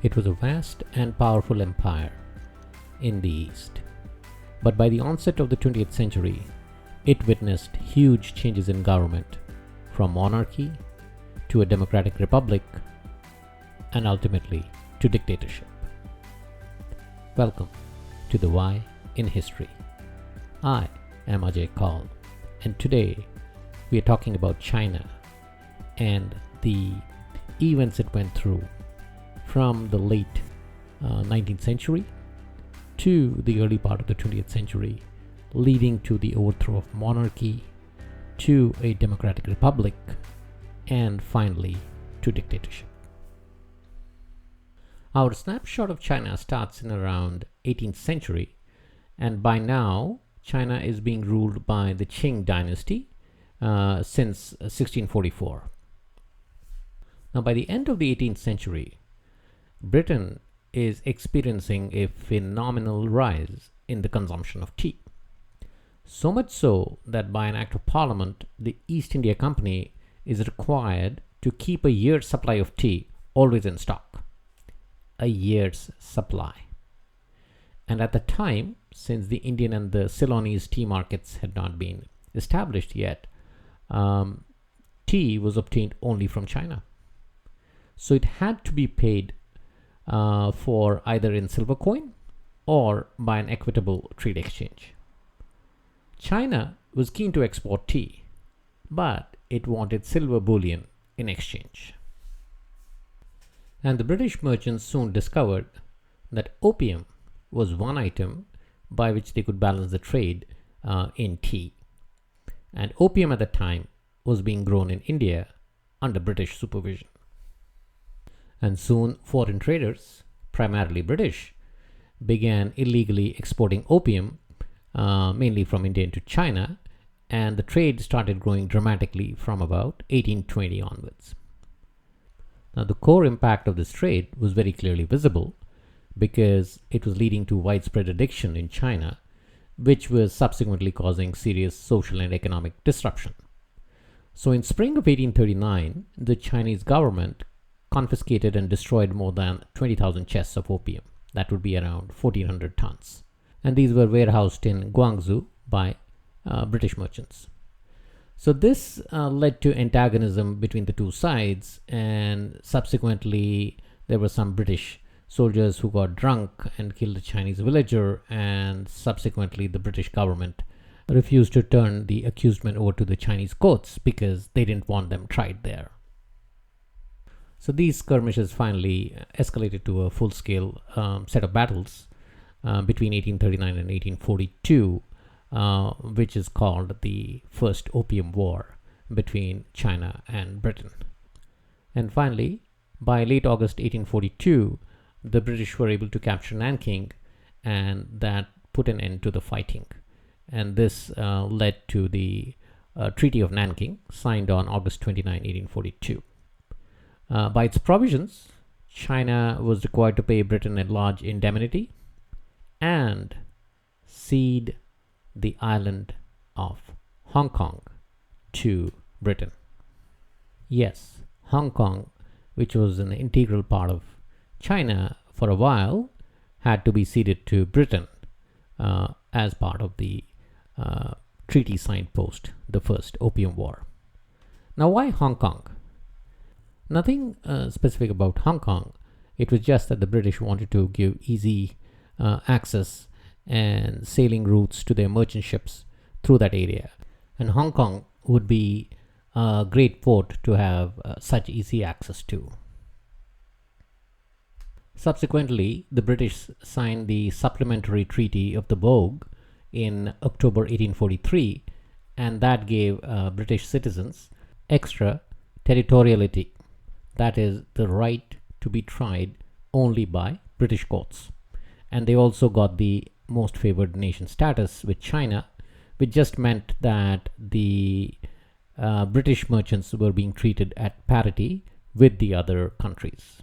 It was a vast and powerful empire in the East. But by the onset of the 20th century, it witnessed huge changes in government, from monarchy to a democratic republic, and ultimately to dictatorship. Welcome to the Why in History. I am Ajay Kaul, and today we are talking about China and the events it went through from the late 19th century to the early part of the 20th century, leading to the overthrow of monarchy, to a democratic republic, and finally to dictatorship. Our snapshot of China starts in around 18th century, and by now China is being ruled by the Qing dynasty since 1644. Now, by the end of the 18th century, Britain is experiencing a phenomenal rise in the consumption of tea. So much so that by an act of parliament, the East India Company is required to keep a year's supply of tea always in stock. A year's supply. And at the time, since the Indian and the Ceylonese tea markets had not been established yet, tea was obtained only from China. So it had to be paid for either in silver coin or by an equitable trade exchange. China was keen to export tea, but it wanted silver bullion in exchange. And the British merchants soon discovered that opium was one item by which they could balance the trade in tea. And opium at the time was being grown in India under British supervision. And soon foreign traders, primarily British, began illegally exporting opium, mainly from India into China, and the trade started growing dramatically from about 1820 onwards. Now, the core impact of this trade was very clearly visible because it was leading to widespread addiction in China, which was subsequently causing serious social and economic disruption. So in spring of 1839, the Chinese government confiscated and destroyed more than 20,000 chests of opium. That would be around 1,400 tons. And these were warehoused in Guangzhou by British merchants. So this led to antagonism between the two sides, and subsequently there were some British soldiers who got drunk and killed a Chinese villager, and subsequently the British government refused to turn the accused men over to the Chinese courts because they didn't want them tried there. So these skirmishes finally escalated to a full-scale set of battles between 1839 and 1842, which is called the First Opium War between China and Britain. And finally, by late August 1842, the British were able to capture Nanking, and that put an end to the fighting. And this led to the Treaty of Nanking, signed on August 29, 1842. By its provisions, China was required to pay Britain a large indemnity and cede the island of Hong Kong to Britain. Yes, Hong Kong, which was an integral part of China for a while, had to be ceded to Britain as part of the treaty signed post the First Opium War. Now, why Hong Kong? Nothing specific about Hong Kong. It was just that the British wanted to give easy access and sailing routes to their merchant ships through that area. And Hong Kong would be a great port to have such easy access to. Subsequently, the British signed the Supplementary Treaty of the Bogue in October 1843, and that gave British citizens extra territoriality. That is, the right to be tried only by British courts. And they also got the most favored nation status with China, which just meant that the British merchants were being treated at parity with the other countries.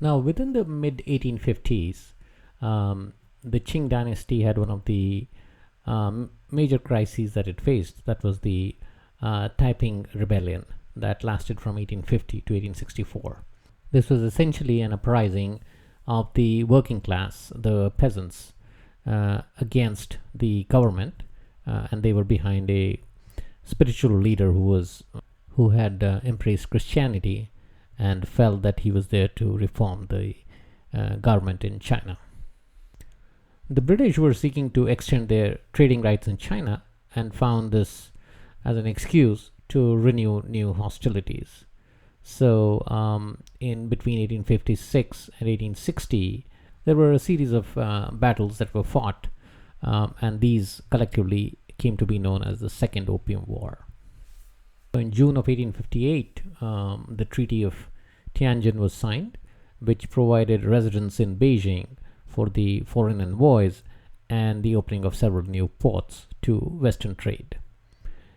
Now, within the mid-1850s, the Qing dynasty had one of the major crises that it faced. That was the Taiping Rebellion that lasted from 1850 to 1864. This was essentially an uprising of the working class, the peasants, against the government, and they were behind a spiritual leader who had embraced Christianity and felt that he was there to reform the government in China. The British were seeking to extend their trading rights in China and found this as an excuse to renew new hostilities. So, in between 1856 and 1860, there were a series of battles that were fought, and these collectively came to be known as the Second Opium War. In June of 1858, the Treaty of Tianjin was signed, which provided residence in Beijing for the foreign envoys and the opening of several new ports to Western trade,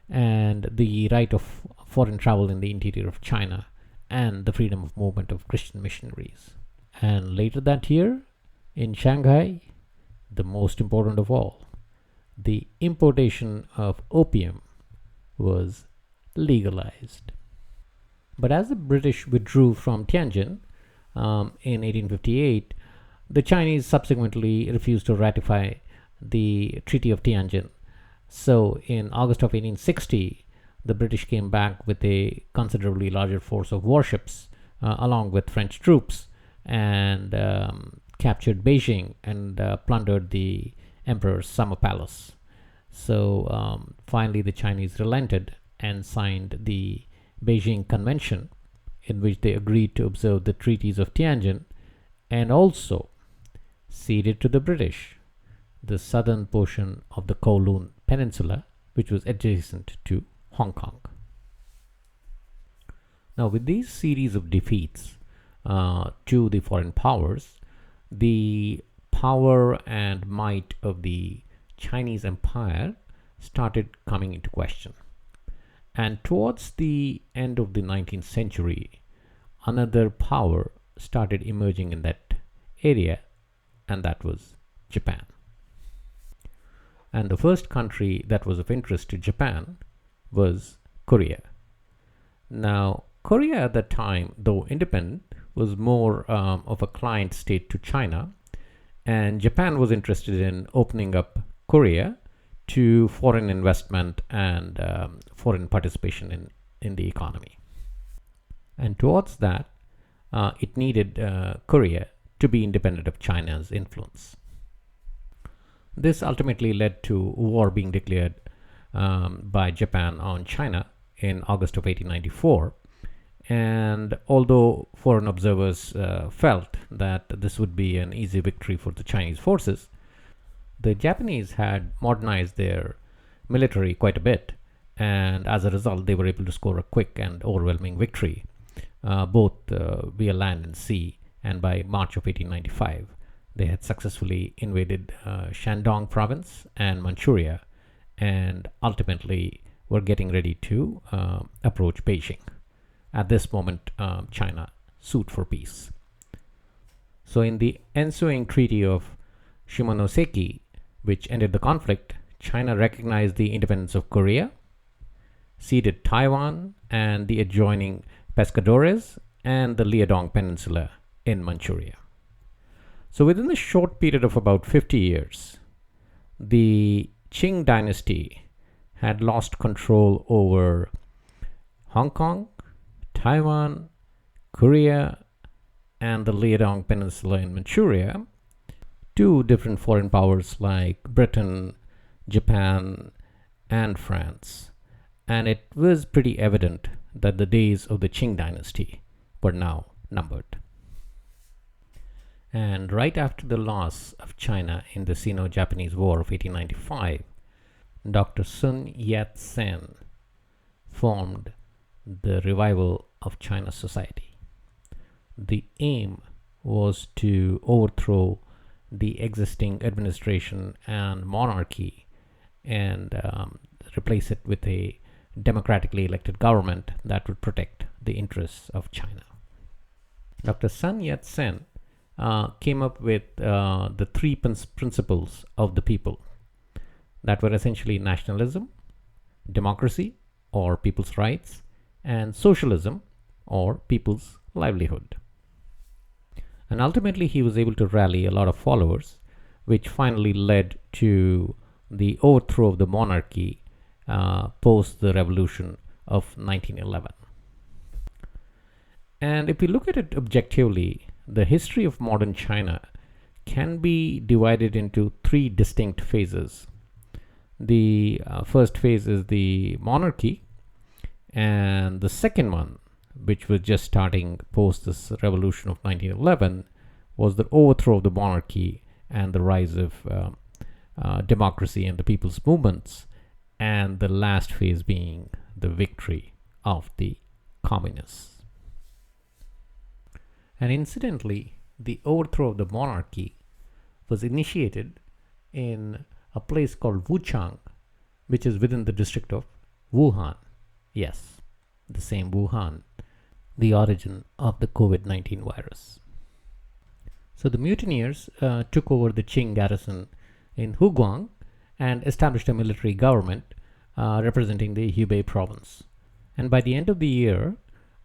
and the right of foreign travel in the interior of China, and the freedom of movement of Christian missionaries. And later that year, in Shanghai, the most important of all, the importation of opium was legalized. But as the British withdrew from Tianjin in 1858, the Chinese subsequently refused to ratify the Treaty of Tianjin. So in August of 1860, the British came back with a considerably larger force of warships along with French troops, and captured Beijing and plundered the emperor's summer palace. So finally the Chinese relented and signed the Beijing Convention, in which they agreed to observe the treaties of Tianjin, and also ceded to the British the southern portion of the Kowloon Peninsula, which was adjacent to Hong Kong. Now, with these series of defeats to the foreign powers, the power and might of the Chinese Empire started coming into question. And towards the end of the 19th century, another power started emerging in that area, and that was Japan. And the first country that was of interest to Japan was Korea. Now, Korea at that time, though independent, was more of a client state to China, and Japan was interested in opening up Korea to foreign investment and foreign participation in the economy. And towards that, it needed Korea to be independent of China's influence. This ultimately led to war being declared by Japan on China in August of 1894. And although foreign observers felt that this would be an easy victory for the Chinese forces, the Japanese had modernized their military quite a bit, and as a result they were able to score a quick and overwhelming victory, both via land and sea. And by March of 1895, they had successfully invaded Shandong province and Manchuria, and ultimately were getting ready to approach Beijing. At this moment, China sued for peace. So in the ensuing Treaty of Shimonoseki, which ended the conflict, China recognized the independence of Korea, ceded Taiwan and the adjoining Pescadores and the Liaodong Peninsula in Manchuria. So within the short period of about 50 years, the Qing dynasty had lost control over Hong Kong, Taiwan, Korea, and the Liaodong Peninsula in Manchuria to different foreign powers like Britain, Japan, and France. And it was pretty evident that the days of the Qing dynasty were now numbered. And right after the loss of China in the Sino-Japanese War of 1895, Dr. Sun Yat-Sen formed the revival of China's society. The aim was to overthrow the existing administration and monarchy and replace it with a democratically elected government that would protect the interests of China. Dr. Sun Yat-Sen came up with the three principles of the people that were essentially nationalism, democracy or people's rights, and socialism or people's livelihood. And ultimately, he was able to rally a lot of followers, which finally led to the overthrow of the monarchy post the revolution of 1911. And if we look at it objectively, the history of modern China can be divided into three distinct phases. The first phase is the monarchy, and the second one, which was just starting post this revolution of 1911, was the overthrow of the monarchy and the rise of democracy and the people's movements, and the last phase being the victory of the communists. And incidentally, the overthrow of the monarchy was initiated in a place called Wuchang, which is within the district of Wuhan. Yes, the same Wuhan, the origin of the COVID-19 virus. So the mutineers took over the Qing garrison in Huguang and established a military government representing the Hubei province. And by the end of the year,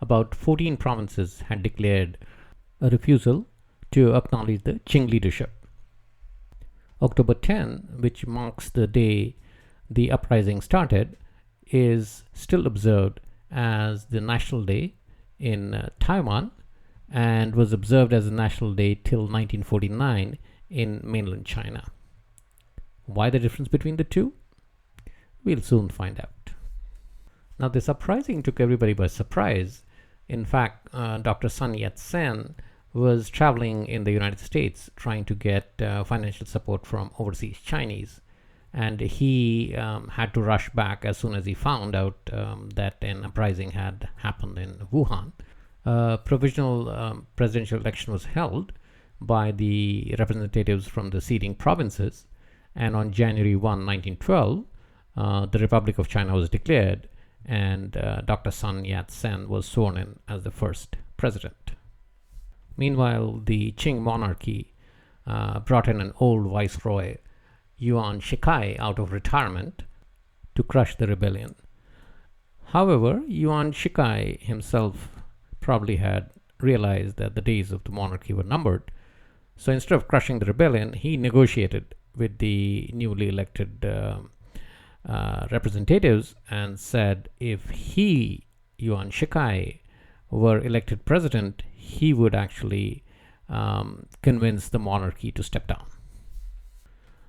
about 14 provinces had declared a refusal to acknowledge the Qing leadership. October 10, which marks the day the uprising started, is still observed as the national day in Taiwan and was observed as a national day till 1949 in mainland China. Why the difference between the two? We'll soon find out. Now, this uprising took everybody by surprise. In fact, Dr. Sun Yat-Sen was traveling in the United States trying to get financial support from overseas Chinese, and he had to rush back as soon as he found out that an uprising had happened in Wuhan. Provisional presidential election was held by the representatives from the ceding provinces, and on January 1, 1912, the Republic of China was declared, and Dr. Sun Yat-Sen was sworn in as the first president. Meanwhile, the Qing monarchy brought in an old viceroy, Yuan Shikai, out of retirement to crush the rebellion. However, Yuan Shikai himself probably had realized that the days of the monarchy were numbered. So instead of crushing the rebellion, he negotiated with the newly elected representatives and said if he, Yuan Shikai, were elected president, he would actually convince the monarchy to step down.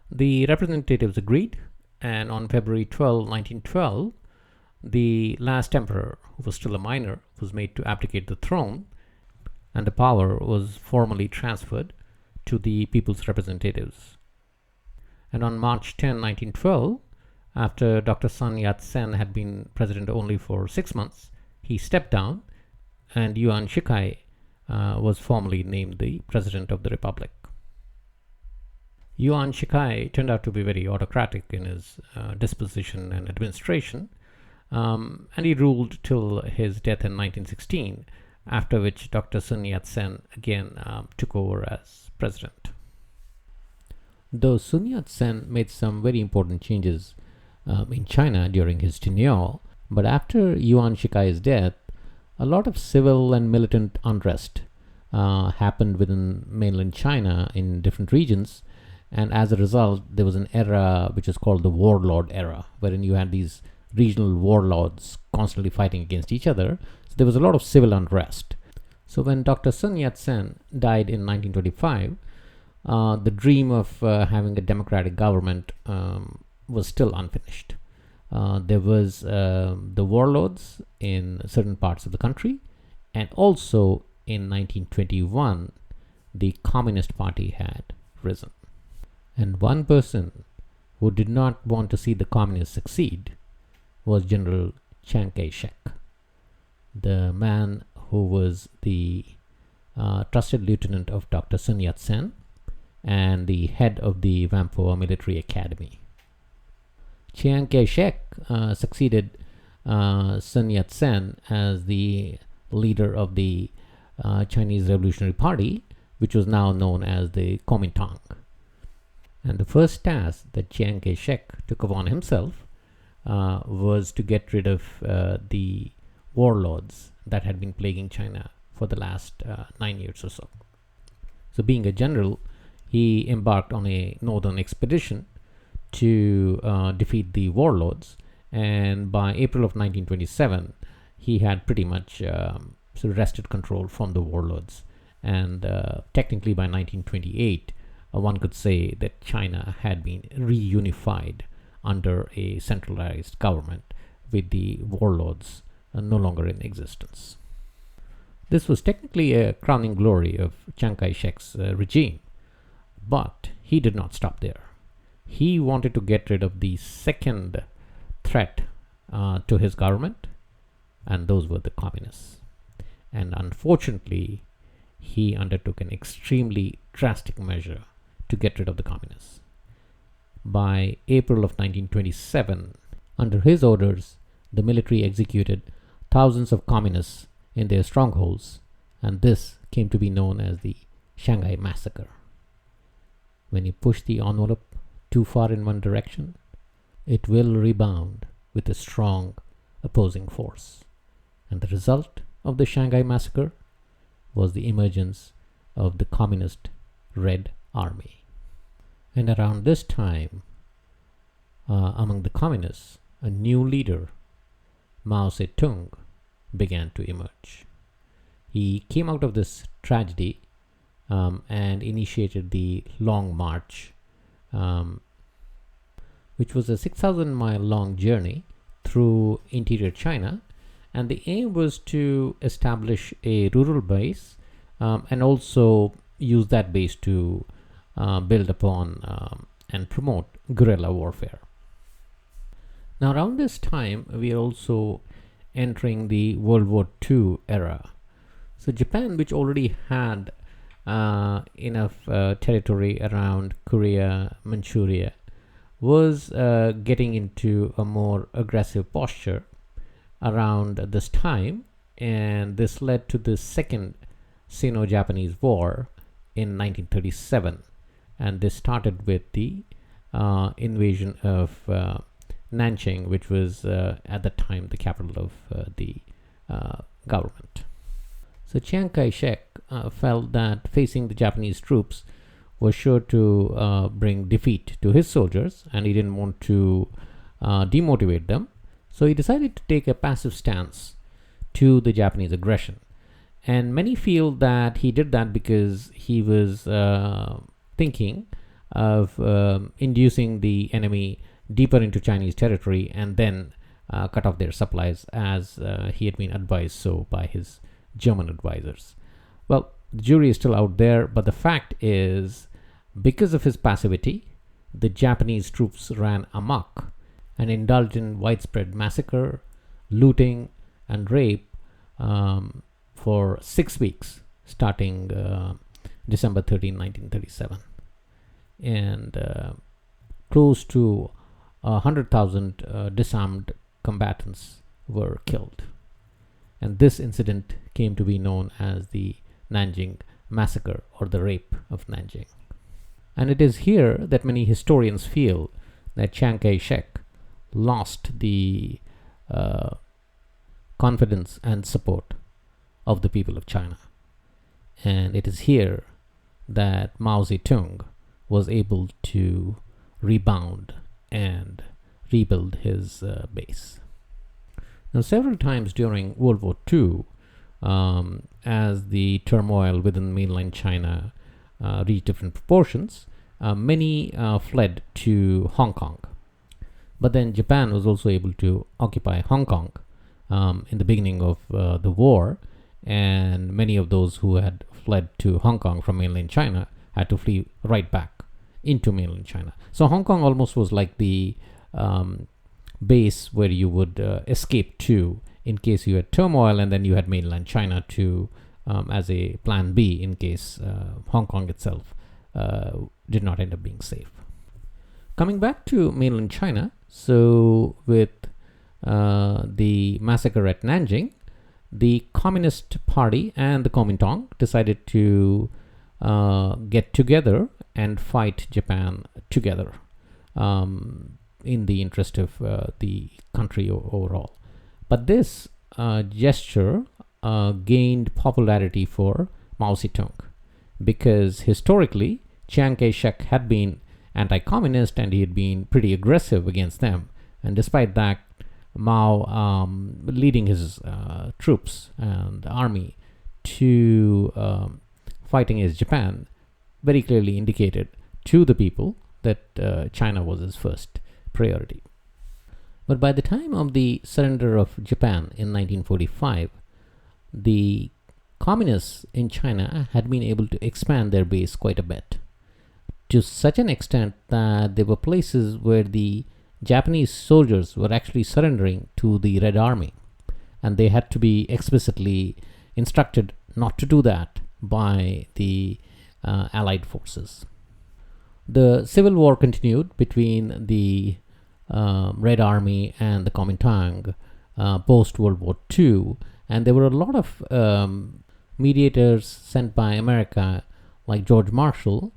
The representatives agreed, and on February 12, 1912, the last emperor, who was still a minor, was made to abdicate the throne, and the power was formally transferred to the people's representatives. And on March 10, 1912, after Dr. Sun Yat-Sen had been president only for 6 months, he stepped down, and Yuan Shikai was formally named the president of the republic. Yuan Shikai turned out to be very autocratic in his disposition and administration, and he ruled till his death in 1916, after which Dr. Sun Yat-Sen again took over as president. Though Sun Yat-Sen made some very important changes in China during his tenure, but after Yuan Shikai's death, a lot of civil and militant unrest happened within mainland China in different regions, and as a result, there was an era which is called the warlord era, wherein you had these regional warlords constantly fighting against each other. So there was a lot of civil unrest. So when Dr. Sun Yat-Sen died in 1925, the dream of having a democratic government was still unfinished. There was the warlords in certain parts of the country, and also in 1921, the Communist Party had risen. And one person who did not want to see the communists succeed was General Chiang Kai-Shek, the man who was the trusted lieutenant of Dr. Sun Yat-Sen and the head of the Whampoa Military Academy. Chiang Kai-Shek succeeded Sun Yat-Sen as the leader of the Chinese Revolutionary Party, which was now known as the Kuomintang. And the first task that Chiang Kai-Shek took upon himself was to get rid of the warlords that had been plaguing China for the last 9 years or so. So being a general, he embarked on a northern expedition to defeat the warlords, and by April of 1927 he had pretty much sort of wrested control from the warlords, and technically by 1928 one could say that China had been reunified under a centralized government with the warlords no longer in existence. This was technically a crowning glory of Chiang Kai-shek's regime, but he did not stop there. He wanted to get rid of the second threat to his government, and those were the communists. And unfortunately, he undertook an extremely drastic measure to get rid of the communists. By April of 1927, under his orders, the military executed thousands of communists in their strongholds, and this came to be known as the Shanghai Massacre. When you push the envelope too far in one direction, it will rebound with a strong opposing force. And the result of the Shanghai Massacre was the emergence of the Communist Red Army. And around this time, among the communists, a new leader, Mao Tse-Tung, began to emerge. He came out of this tragedy and initiated the Long March, which was a 6,000-mile long journey through interior China, and the aim was to establish a rural base and also use that base to build upon and promote guerrilla warfare. Now around this time we are also entering the World War II era. So Japan, which already had enough territory around Korea, Manchuria, was getting into a more aggressive posture around this time, and this led to the Second Sino-Japanese War in 1937, and this started with the invasion of Nanjing, which was at the time the capital of the government. So Chiang Kai-shek felt that facing the Japanese troops was sure to bring defeat to his soldiers, and he didn't want to demotivate them. So he decided to take a passive stance to the Japanese aggression. And many feel that he did that because he was thinking of inducing the enemy deeper into Chinese territory and then cut off their supplies, as he had been advised so by his German advisors. Well, the jury is still out there, but the fact is, because of his passivity, the Japanese troops ran amok and indulged in widespread massacre, looting, and rape for 6 weeks, starting December 13, 1937. And close to 100,000 disarmed combatants were killed. And this incident came to be known as the Nanjing Massacre, or the Rape of Nanjing. And it is here that many historians feel that Chiang Kai-shek lost the confidence and support of the people of China. And it is here that Mao Zedong was able to rebound and rebuild his base. Now, several times during World War II, as the turmoil within mainland China reached different proportions, many fled to Hong Kong. But then Japan was also able to occupy Hong Kong in the beginning of the war, and many of those who had fled to Hong Kong from mainland China had to flee right back into mainland China. So Hong Kong almost was like the base where you would escape to in case you had turmoil, and then you had mainland China to as a plan B in case Hong Kong itself did not end up being safe. Coming back to mainland China, so with the massacre at Nanjing, the Communist Party and the Kuomintang decided to get together and fight Japan together in the interest of the country overall. But this gesture gained popularity for Mao Zedong, because historically Chiang Kai-Shek had been anti-communist and he had been pretty aggressive against them. And despite that, Mao, leading his troops and the army to fighting against Japan, very clearly indicated to the people that China was his first priority. But by the time of the surrender of Japan in 1945, the communists in China had been able to expand their base quite a bit, to such an extent that there were places where the Japanese soldiers were actually surrendering to the Red Army, and they had to be explicitly instructed not to do that by the Allied forces. The civil war continued between the Red Army and the Kuomintang post World War II, and there were a lot of mediators sent by America, like George Marshall,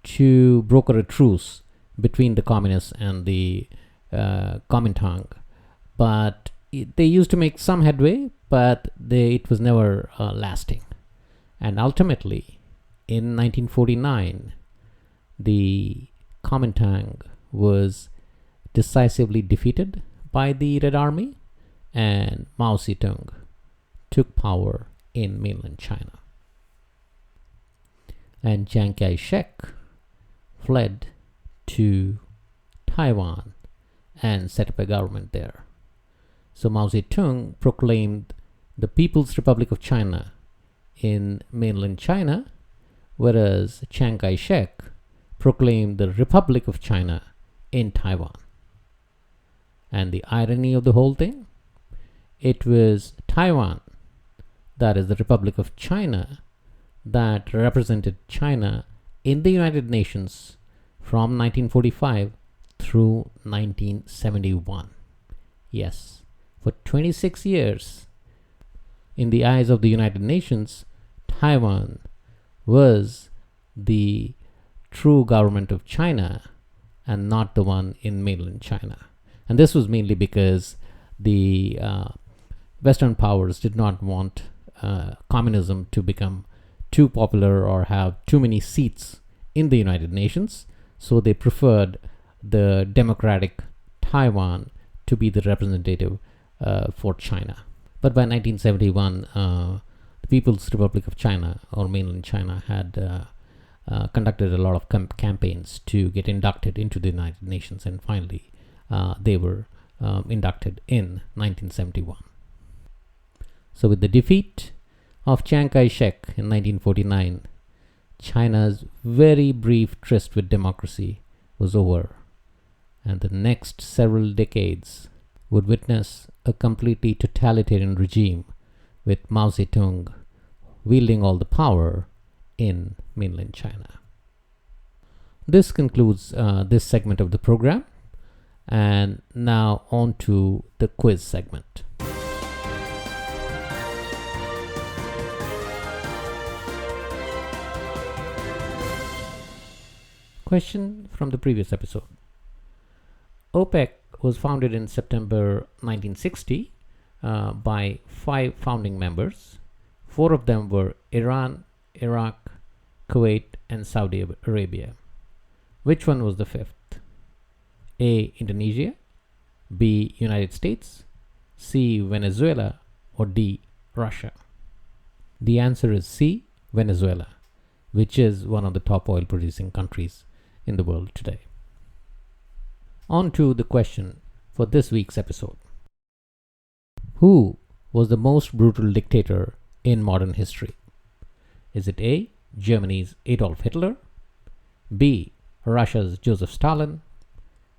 to broker a truce between the communists and the Kuomintang. But they used to make some headway, but it was never lasting. And ultimately, in 1949, the Kuomintang was decisively defeated by the Red Army, and Mao Tse-Tung took power in mainland China. And Chiang Kai-Shek fled to Taiwan and set up a government there. So Mao Zedong proclaimed the People's Republic of China in mainland China, whereas Chiang Kai-shek proclaimed the Republic of China in Taiwan. And the irony of the whole thing, it was Taiwan, that is the Republic of China, that represented China in the United Nations from 1945 through 1971. Yes, for 26 years, in the eyes of the United Nations, Taiwan was the true government of China and not the one in mainland China. And this was mainly because the Western powers did not want communism to become too popular or have too many seats in the United Nations, so they preferred the democratic Taiwan to be the representative for China. But by 1971, the People's Republic of China, or mainland China, had conducted a lot of campaigns to get inducted into the United Nations, and finally they were inducted in 1971. So with the defeat of Chiang Kai-shek in 1949, China's very brief tryst with democracy was over, and the next several decades would witness a completely totalitarian regime with Mao Zedong wielding all the power in mainland China. This concludes this segment of the program, and now on to the quiz segment. Question from the previous episode. OPEC was founded in September 1960 by 5 founding members. 4 of them were Iran, Iraq, Kuwait, and Saudi Arabia. Which one was the 5th? A. Indonesia, B. United States, C. Venezuela, or D. Russia? The answer is C. Venezuela, which is one of the top oil producing countries in the world today. On to the question for this week's episode. Who was the most brutal dictator in modern history? Is it A. Germany's Adolf Hitler, B. Russia's Joseph Stalin,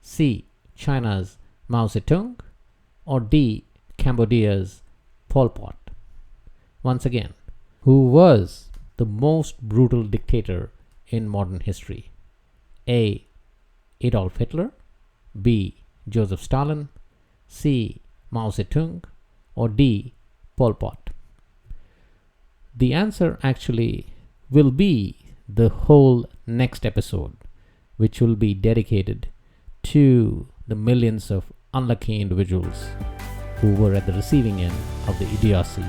C. China's Mao Zedong, or D. Cambodia's Pol Pot? Once again, who was the most brutal dictator in modern history? A. Adolf Hitler, B. Joseph Stalin, C. Mao Zedong, or D. Pol Pot? The answer actually will be the whole next episode, which will be dedicated to the millions of unlucky individuals who were at the receiving end of the idiocy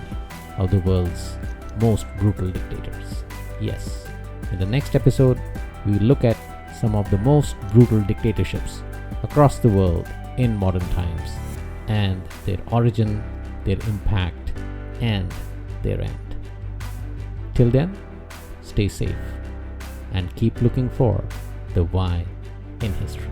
of the world's most brutal dictators. Yes, In the next episode, we will look at some of the most brutal dictatorships across the world in modern times and their origin, their impact, and their end. Till then, stay safe and keep looking for the why in history.